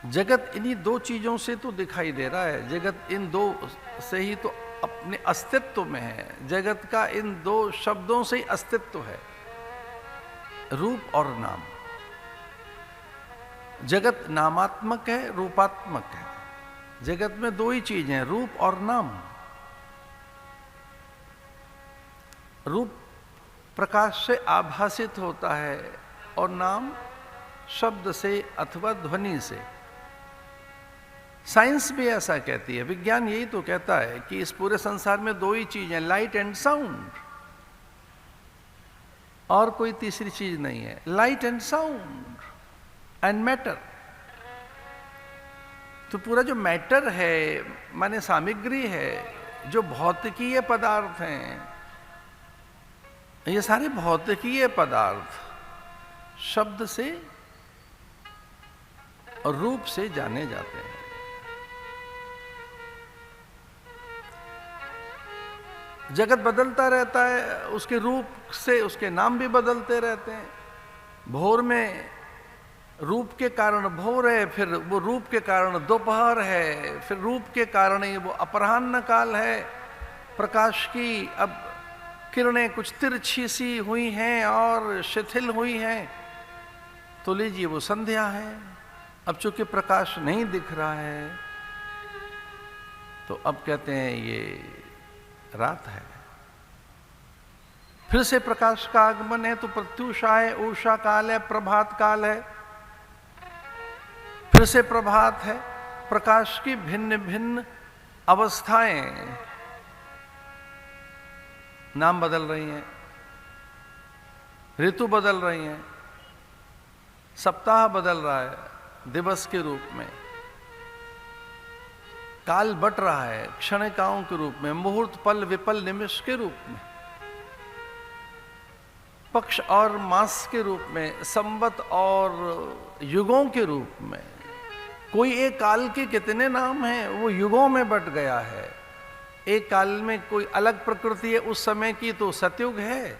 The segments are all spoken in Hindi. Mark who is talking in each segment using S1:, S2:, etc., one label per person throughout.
S1: जगत इन्हीं दो चीजों से तो दिखाई दे रहा है, जगत इन दो से ही तो अपने अस्तित्व में है, जगत का इन दो शब्दों से ही अस्तित्व है, रूप और नाम। जगत नामात्मक है, रूपात्मक है। जगत में दो ही चीजें हैं, रूप और नाम। रूप प्रकाश से आभासित होता है और नाम शब्द से अथवा ध्वनि से। साइंस भी ऐसा कहती है, विज्ञान यही तो कहता है कि इस पूरे संसार में दो ही चीजें, लाइट एंड साउंड, और कोई तीसरी चीज नहीं है। Light and sound and matter. तो पूरा जो मैटर है माने सामग्री है, जो भौतिकीय पदार्थ हैं, ये सारे भौतिकीय पदार्थ शब्द से और रूप से जाने जाते हैं। जगत बदलता रहता है, उसके रूप से उसके नाम भी बदलते रहते हैं। भोर में रूप के कारण भोर है, फिर वो रूप के कारण दोपहर है, फिर रूप के कारण ही वो अपराह्न काल है। प्रकाश की अब किरणें कुछ तिरछी सी हुई हैं और शिथिल हुई हैं, तो लीजिए वो संध्या है। अब चूंकि प्रकाश नहीं दिख रहा है तो अब कहते हैं ये रात है। फिर से प्रकाश का आगमन है तो प्रत्युषा है, उषा काल है, प्रभात काल है, फिर से प्रभात है। प्रकाश की भिन्न भिन्न अवस्थाएं, नाम बदल रही हैं, ऋतु बदल रही हैं, सप्ताह बदल रहा है दिवस के रूप में, काल बट रहा है क्षणिकाओं के रूप में, मुहूर्त पल विपल निमिष के रूप में, पक्ष और मास के रूप में, संवत और युगों के रूप में। कोई एक काल के कितने नाम हैं, वो युगों में बट गया है। एक काल में कोई अलग प्रकृति है उस समय की तो सतयुग है।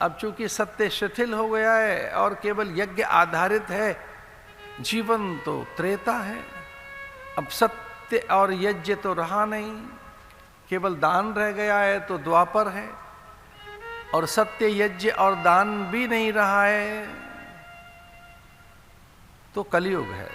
S1: अब चूंकि सत्य शिथिल हो गया है और केवल यज्ञ आधारित है जीवन, तो त्रेता है। अब सत्य और यज्ञ तो रहा नहीं, केवल दान रह गया है तो द्वापर है, और सत्य यज्ञ और दान भी नहीं रहा है तो कलयुग है।